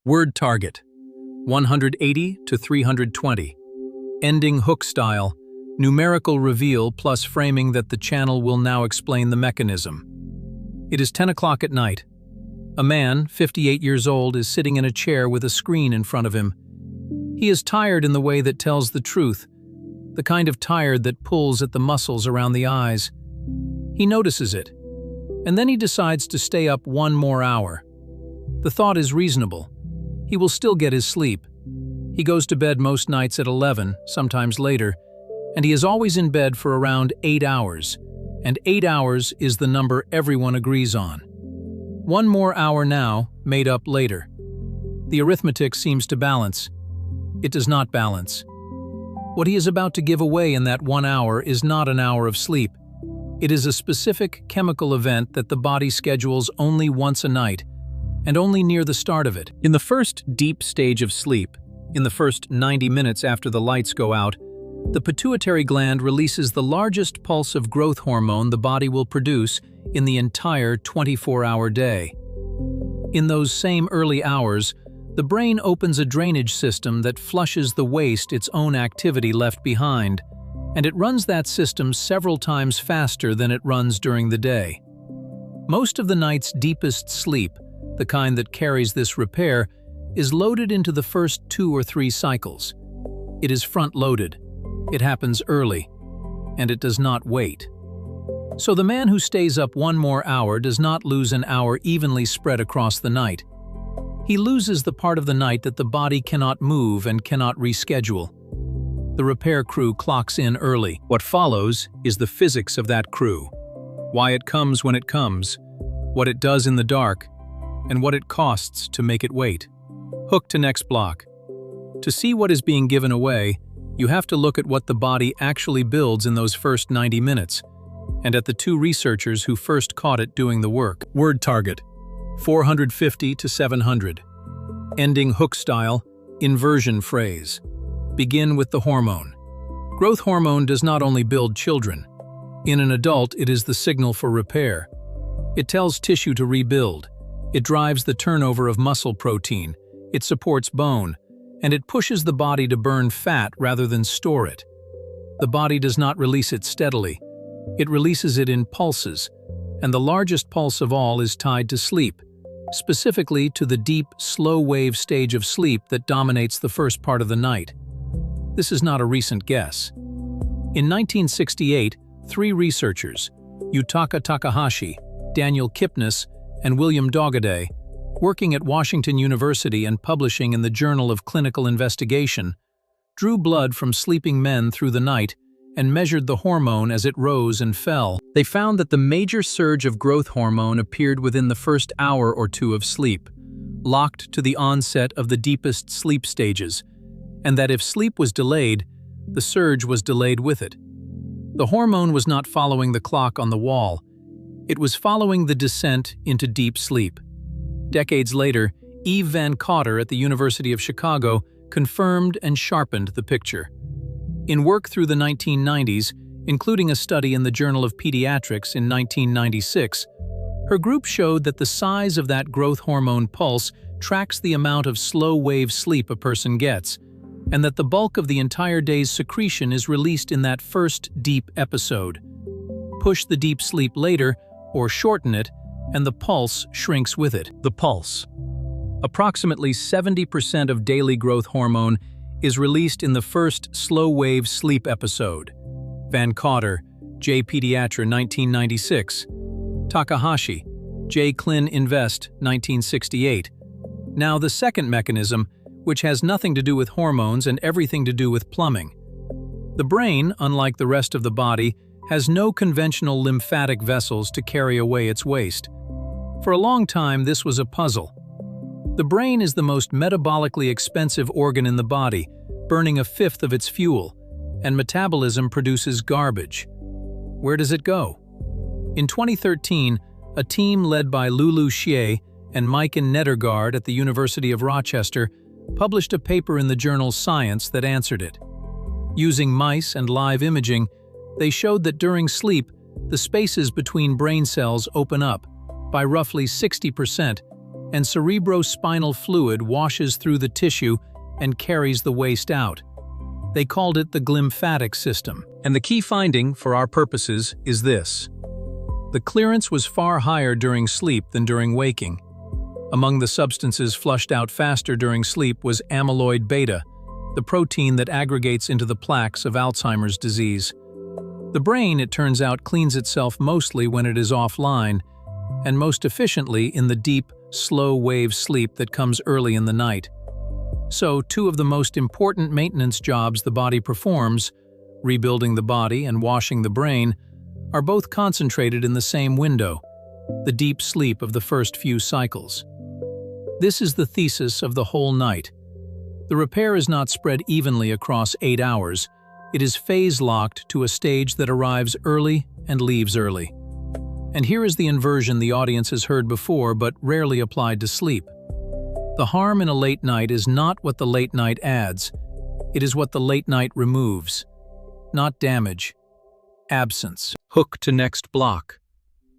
Word target, 180 to 320. Ending hook style, numerical reveal plus framing that the channel will now explain the mechanism. It is 10 o'clock at night. A man, 58 years old, is sitting in a chair with a screen in front of him. He is tired in the way that tells the truth, the kind of tired that pulls at the muscles around the eyes. He notices it, and then he decides to stay up one more hour. The thought is reasonable. He will still get his sleep. He goes to bed most nights at 11, sometimes later, and he is always in bed for around 8 hours, and 8 hours is the number everyone agrees on. One more hour now, made up later. The arithmetic seems to balance. It does not balance. What he is about to give away in that 1 hour is not an hour of sleep. It is a specific chemical event that the body schedules only once a night, and only near the start of it. In the first deep stage of sleep, in the first 90 minutes after the lights go out, the pituitary gland releases the largest pulse of growth hormone the body will produce in the entire 24-hour day. In those same early hours, the brain opens a drainage system that flushes the waste its own activity left behind, and it runs that system several times faster than it runs during the day. Most of the night's deepest sleep, the kind that carries this repair, is loaded into the first 2 or 3 cycles. It is front-loaded. It happens early, and it does not wait. So the man who stays up one more hour does not lose an hour evenly spread across the night. He loses the part of the night that the body cannot move and cannot reschedule. The repair crew clocks in early. What follows is the physics of that crew. Why it comes when it comes, what it does in the dark, and what it costs to make it wait. Hook to next block. To see what is being given away, you have to look at what the body actually builds in those first 90 minutes, and at the 2 researchers who first caught it doing the work. Word target, 450 to 700. Ending hook style, inversion phrase. Begin with the hormone. Growth hormone does not only build children. In an adult, it is the signal for repair. It tells tissue to rebuild. It drives the turnover of muscle protein. It supports bone, and it pushes the body to burn fat rather than store it. The body does not release it steadily. It releases it in pulses, and the largest pulse of all is tied to sleep, specifically to the deep, slow-wave stage of sleep that dominates the first part of the night. This is not a recent guess. In 1968, 3 researchers, Yutaka Takahashi, Daniel Kipnis, and William Dogaday, working at Washington University and publishing in the Journal of Clinical Investigation, drew blood from sleeping men through the night and measured the hormone as it rose and fell. They found that the major surge of growth hormone appeared within the first hour or 2 of sleep, locked to the onset of the deepest sleep stages, and that if sleep was delayed, the surge was delayed with it. The hormone was not following the clock on the wall. It was following the descent into deep sleep. Decades later, Eve Van Cotter at the University of Chicago confirmed and sharpened the picture. In work through the 1990s, including a study in the Journal of Pediatrics in 1996, her group showed that the size of that growth hormone pulse tracks the amount of slow-wave sleep a person gets, and that the bulk of the entire day's secretion is released in that first deep episode. Push the deep sleep later, or shorten it, and the pulse shrinks with it. The pulse. Approximately 70% of daily growth hormone is released in the first slow-wave sleep episode. Van Cotter, J. Pediatra, 1996. Takahashi, J. Clin Invest, 1968. Now the second mechanism, which has nothing to do with hormones and everything to do with plumbing. The brain, unlike the rest of the body, has no conventional lymphatic vessels to carry away its waste. For a long time, this was a puzzle. The brain is the most metabolically expensive organ in the body, burning 1/5 of its fuel, and metabolism produces garbage. Where does it go? In 2013, a team led by Lulu Xie and Maiken Nedergaard at the University of Rochester published a paper in the journal Science that answered it. Using mice and live imaging, they showed that during sleep, the spaces between brain cells open up by roughly 60%, and cerebrospinal fluid washes through the tissue and carries the waste out. They called it the glymphatic system. And the key finding, for our purposes, is this. The clearance was far higher during sleep than during waking. Among the substances flushed out faster during sleep was amyloid beta, the protein that aggregates into the plaques of Alzheimer's disease. The brain, it turns out, cleans itself mostly when it is offline, and most efficiently in the deep, slow-wave sleep that comes early in the night. So, two of the most important maintenance jobs the body performs, rebuilding the body and washing the brain, are both concentrated in the same window, the deep sleep of the first few cycles. This is the thesis of the whole night. The repair is not spread evenly across 8 hours. It is phase-locked to a stage that arrives early and leaves early. And here is the inversion the audience has heard before but rarely applied to sleep. The harm in a late night is not what the late night adds. It is what the late night removes. Not damage. Absence. Hook to next block.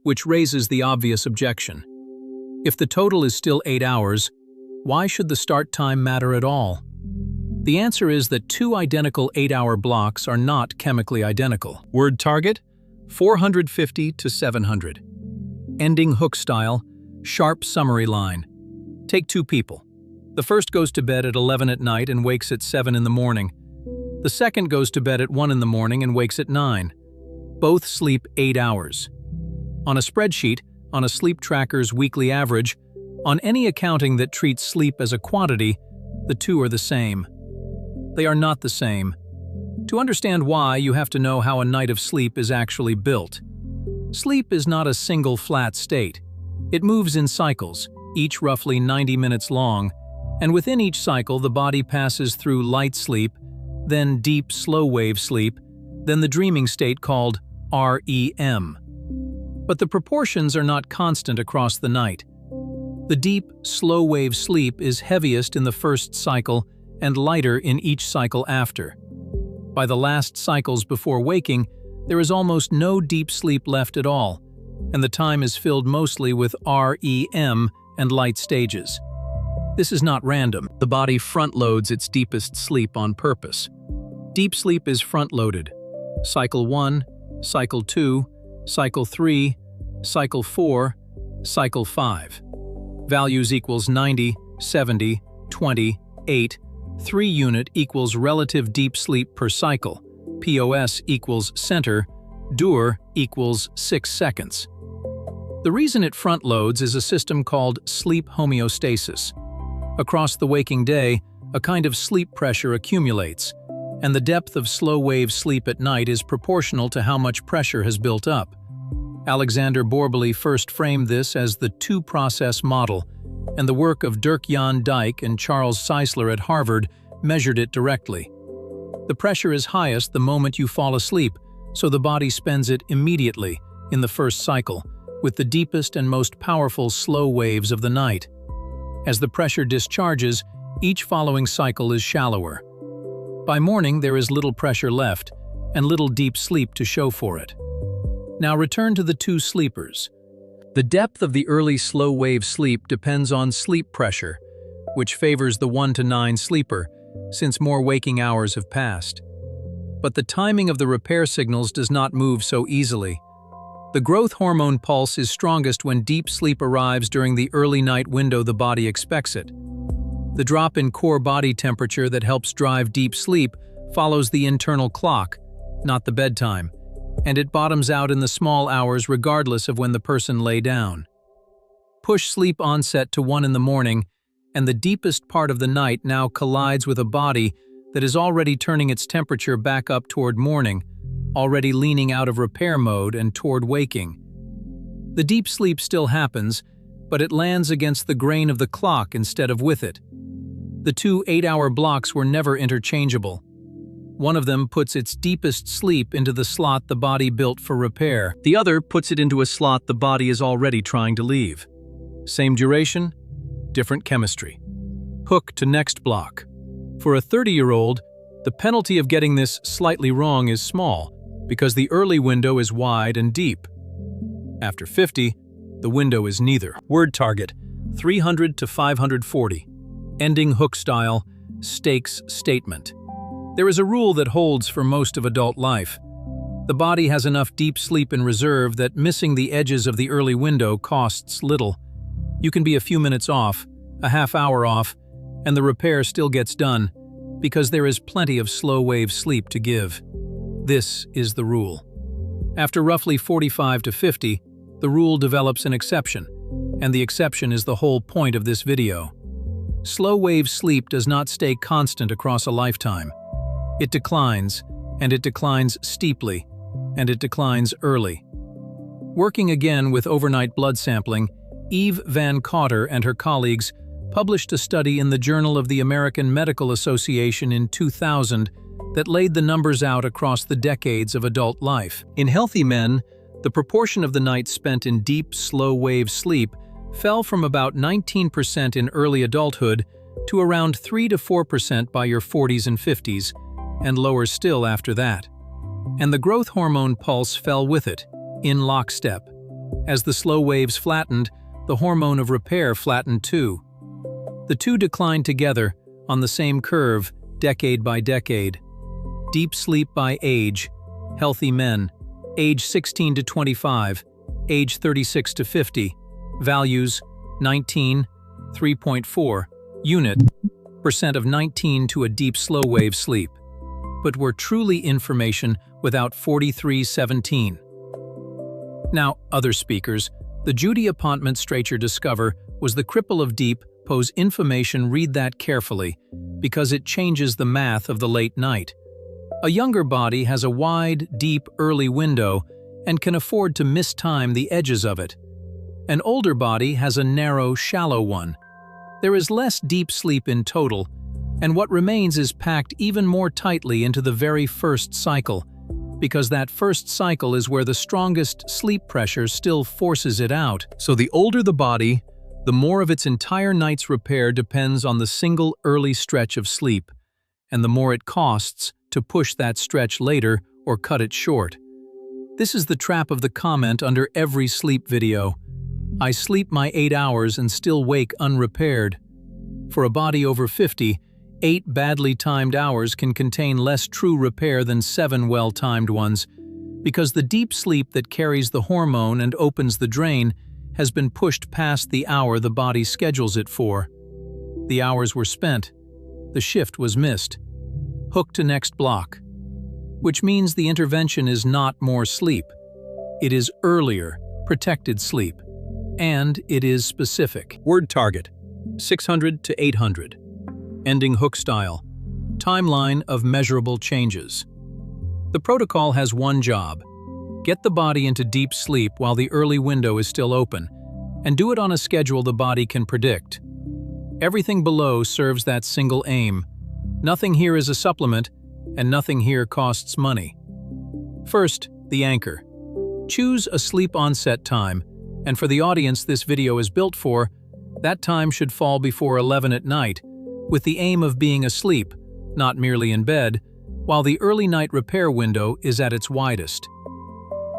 Which raises the obvious objection. If the total is still 8 hours, why should the start time matter at all? The answer is that two identical 8-hour blocks are not chemically identical. Word target: 450 to 700. Ending hook style, sharp summary line. Take two people. The first goes to bed at 11 at night and wakes at 7 in the morning. The second goes to bed at 1 in the morning and wakes at 9. Both sleep 8 hours. On a spreadsheet, on a sleep tracker's weekly average, on any accounting that treats sleep as a quantity, the two are the same. They are not the same. To understand why, you have to know how a night of sleep is actually built. Sleep is not a single flat state. It moves in cycles, each roughly 90 minutes long, and within each cycle the body passes through light sleep, then deep slow-wave sleep, then the dreaming state called REM. But the proportions are not constant across the night. The deep, slow-wave sleep is heaviest in the first cycle and lighter in each cycle after. By the last cycles before waking, there is almost no deep sleep left at all, and the time is filled mostly with REM and light stages. This is not random. The body front-loads its deepest sleep on purpose. Deep sleep is front-loaded. Cycle 1, Cycle 2, Cycle 3, Cycle 4, Cycle 5. Values equals 90, 70, 20, 8. 3 unit equals relative deep sleep per cycle. POS equals center. DUR equals 6 seconds. The reason it front-loads is a system called sleep homeostasis. Across the waking day, a kind of sleep pressure accumulates, and the depth of slow-wave sleep at night is proportional to how much pressure has built up. Alexander Borbély first framed this as the two-process model, and the work of Dirk-Jan Dijk and Charles Czeisler at Harvard measured it directly. The pressure is highest the moment you fall asleep, so the body spends it immediately, in the first cycle, with the deepest and most powerful slow waves of the night. As the pressure discharges, each following cycle is shallower. By morning, there is little pressure left, and little deep sleep to show for it. Now return to the two sleepers. The depth of the early slow-wave sleep depends on sleep pressure, which favors the 1 to 9 sleeper, since more waking hours have passed. But the timing of the repair signals does not move so easily. The growth hormone pulse is strongest when deep sleep arrives during the early night window the body expects it. The drop in core body temperature that helps drive deep sleep follows the internal clock, not the bedtime, and it bottoms out in the small hours regardless of when the person lay down. Push sleep onset to 1 in the morning, and the deepest part of the night now collides with a body that is already turning its temperature back up toward morning, already leaning out of repair mode and toward waking. The deep sleep still happens, but it lands against the grain of the clock instead of with it. The two 8-hour blocks were never interchangeable. One of them puts its deepest sleep into the slot the body built for repair. The other puts it into a slot the body is already trying to leave. Same duration, different chemistry. Hook to next block. For a 30-year-old, the penalty of getting this slightly wrong is small, because the early window is wide and deep. After 50, the window is neither. Word target: 300 to 540. Ending hook style, stakes statement. There is a rule that holds for most of adult life. The body has enough deep sleep in reserve that missing the edges of the early window costs little. You can be a few minutes off, a half hour off, and the repair still gets done, because there is plenty of slow-wave sleep to give. This is the rule. After roughly 45 to 50, the rule develops an exception, and the exception is the whole point of this video. Slow-wave sleep does not stay constant across a lifetime. It declines, and it declines steeply, and it declines early. Working again with overnight blood sampling, Eve Van Cotter and her colleagues published a study in the Journal of the American Medical Association in 2000 that laid the numbers out across the decades of adult life. In healthy men, the proportion of the night spent in deep, slow-wave sleep fell from about 19% in early adulthood to around 3 to 4% by your 40s and 50s, and lower still after that. And the growth hormone pulse fell with it, in lockstep. As the slow waves flattened, the hormone of repair flattened too. The two declined together, on the same curve, decade by decade. Deep sleep by age: healthy men, age 16 to 25, age 36 to 50, values 19, 3.4, unit, percent of 19 to a deep slow-wave sleep. But were truly information without 4317. Now, other speakers, the Judy appointment Stracher discover was the cripple of deep pose information. Read that carefully, because it changes the math of the late night. A younger body has a wide, deep, early window and can afford to mistime the edges of it. An older body has a narrow, shallow one. There is less deep sleep in total, and what remains is packed even more tightly into the very first cycle, because that first cycle is where the strongest sleep pressure still forces it out. So the older the body, the more of its entire night's repair depends on the single early stretch of sleep, and the more it costs to push that stretch later or cut it short. This is the trap of the comment under every sleep video. I sleep my 8 hours and still wake unrepaired. For a body over 50, 8 badly timed hours can contain less true repair than 7 well-timed ones, because the deep sleep that carries the hormone and opens the drain has been pushed past the hour the body schedules it for. The hours were spent. The shift was missed. Hook to next block. Which means the intervention is not more sleep. It is earlier, protected sleep. And it is specific. Word target: 600 to 800. Ending hook style: timeline of measurable changes. The protocol has one job: get the body into deep sleep while the early window is still open, and do it on a schedule the body can predict. Everything below serves that single aim. Nothing here is a supplement, and nothing here costs money. First, the anchor. Choose a sleep onset time, and for the audience this video is built for, that time should fall before 11 at night, with the aim of being asleep, not merely in bed, while the early night repair window is at its widest.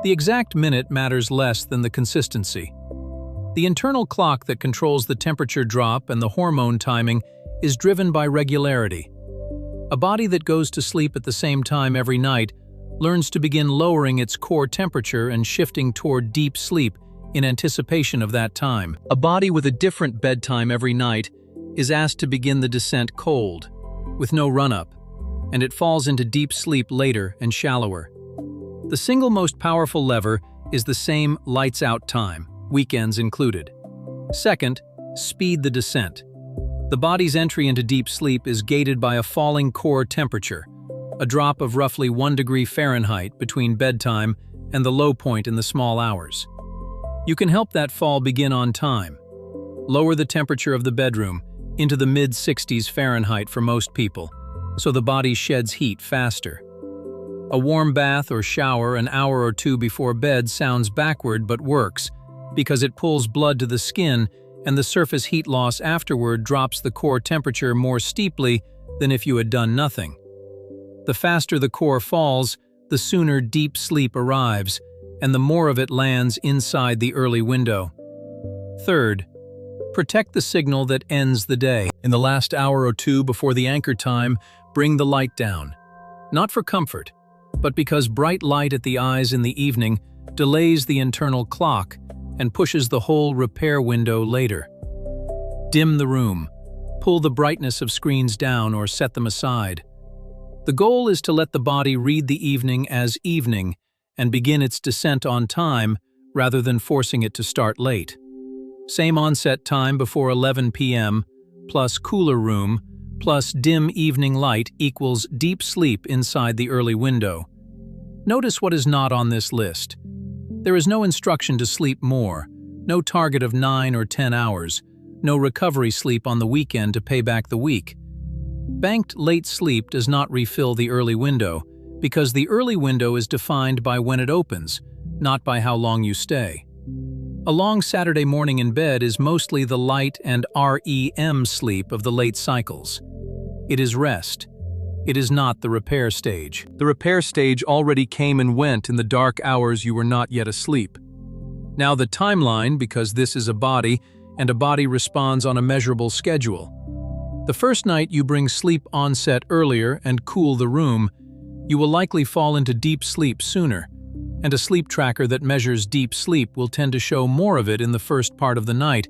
The exact minute matters less than the consistency. The internal clock that controls the temperature drop and the hormone timing is driven by regularity. A body that goes to sleep at the same time every night learns to begin lowering its core temperature and shifting toward deep sleep in anticipation of that time. A body with a different bedtime every night is asked to begin the descent cold, with no run-up, and it falls into deep sleep later and shallower. The single most powerful lever is the same lights-out time, weekends included. Second, speed the descent. The body's entry into deep sleep is gated by a falling core temperature, a drop of roughly 1 degree Fahrenheit between bedtime and the low point in the small hours. You can help that fall begin on time. Lower the temperature of the bedroom into the mid-60s Fahrenheit for most people, so the body sheds heat faster. A warm bath or shower an hour or two before bed sounds backward but works, because it pulls blood to the skin and the surface heat loss afterward drops the core temperature more steeply than if you had done nothing. The faster the core falls, the sooner deep sleep arrives, and the more of it lands inside the early window. Third, Protect the signal that ends the day. In the last hour or two before the anchor time, bring the light down. Not for comfort, but because bright light at the eyes in the evening delays the internal clock and pushes the whole repair window later. Dim the room. Pull the brightness of screens down or set them aside. The goal is to let the body read the evening as evening and begin its descent on time rather than forcing it to start late. Same onset time before 11 p.m. plus cooler room plus dim evening light equals deep sleep inside the early window. Notice what is not on this list. There is no instruction to sleep more, no target of 9 or 10 hours, no recovery sleep on the weekend to pay back the week. Banked late sleep does not refill the early window because the early window is defined by when it opens, not by how long you stay. A long Saturday morning in bed is mostly the light and REM sleep of the late cycles. It is rest. It is not the repair stage. The repair stage already came and went in the dark hours you were not yet asleep. Now the timeline, because this is a body, and a body responds on a measurable schedule. The first night you bring sleep onset earlier and cool the room, you will likely fall into deep sleep sooner, and a sleep tracker that measures deep sleep will tend to show more of it in the first part of the night,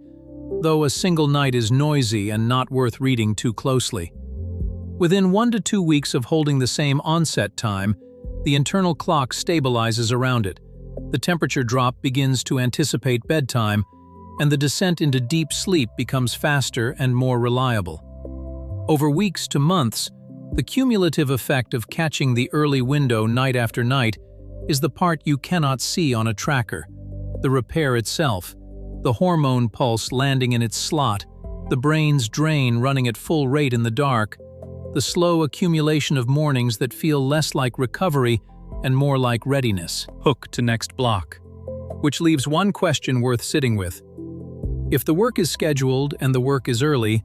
though a single night is noisy and not worth reading too closely. Within 1 to 2 weeks of holding the same onset time, the internal clock stabilizes around it. The temperature drop begins to anticipate bedtime, and the descent into deep sleep becomes faster and more reliable. Over weeks to months, the cumulative effect of catching the early window night after night is the part you cannot see on a tracker. The repair itself, the hormone pulse landing in its slot, the brain's drain running at full rate in the dark, the slow accumulation of mornings that feel less like recovery and more like readiness. Hook to next block. Which leaves one question worth sitting with. If the work is scheduled and the work is early,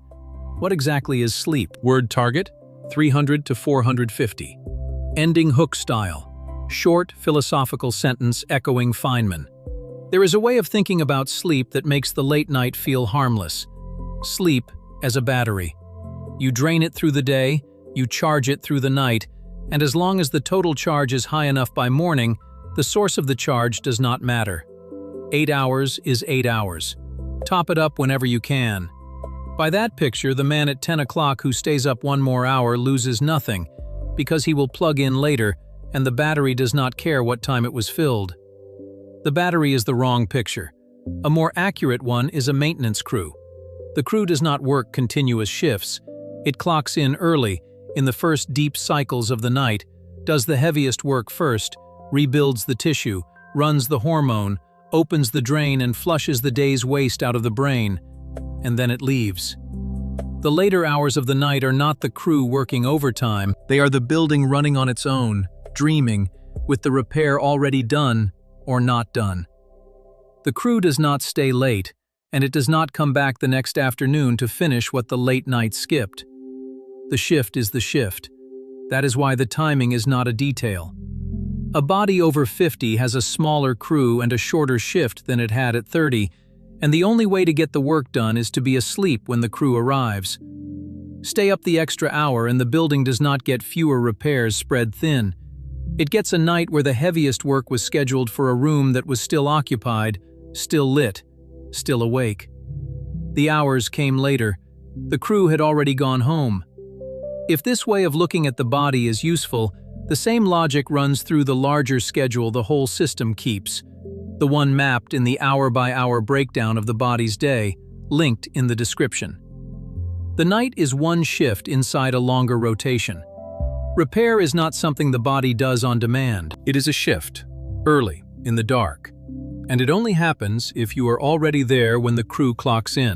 what exactly is sleep? Word target, 300 to 450. Ending hook style. Short, philosophical sentence echoing Feynman. There is a way of thinking about sleep that makes the late night feel harmless. Sleep as a battery. You drain it through the day, you charge it through the night, and as long as the total charge is high enough by morning, the source of the charge does not matter. 8 hours is 8 hours. Top it up whenever you can. By that picture, the man at 10 o'clock who stays up 1 more hour loses nothing, because he will plug in later, and the battery does not care what time it was filled. The battery is the wrong picture. A more accurate one is a maintenance crew. The crew does not work continuous shifts. It clocks in early, in the first deep cycles of the night, does the heaviest work first, rebuilds the tissue, runs the hormone, opens the drain and flushes the day's waste out of the brain, and then it leaves. The later hours of the night are not the crew working overtime, they are the building running on its own, dreaming, with the repair already done or not done. The crew does not stay late, and it does not come back the next afternoon to finish what the late night skipped. The shift is the shift. That is why the timing is not a detail. A body over 50 has a smaller crew and a shorter shift than it had at 30, and the only way to get the work done is to be asleep when the crew arrives. Stay up the extra hour and the building does not get fewer repairs spread thin. It gets a night where the heaviest work was scheduled for a room that was still occupied, still lit, still awake. The hours came later. The crew had already gone home. If this way of looking at the body is useful, the same logic runs through the larger schedule the whole system keeps, the one mapped in the hour-by-hour breakdown of the body's day, linked in the description. The night is one shift inside a longer rotation. Repair is not something the body does on demand. It is a shift, early, in the dark. And it only happens if you are already there when the crew clocks in.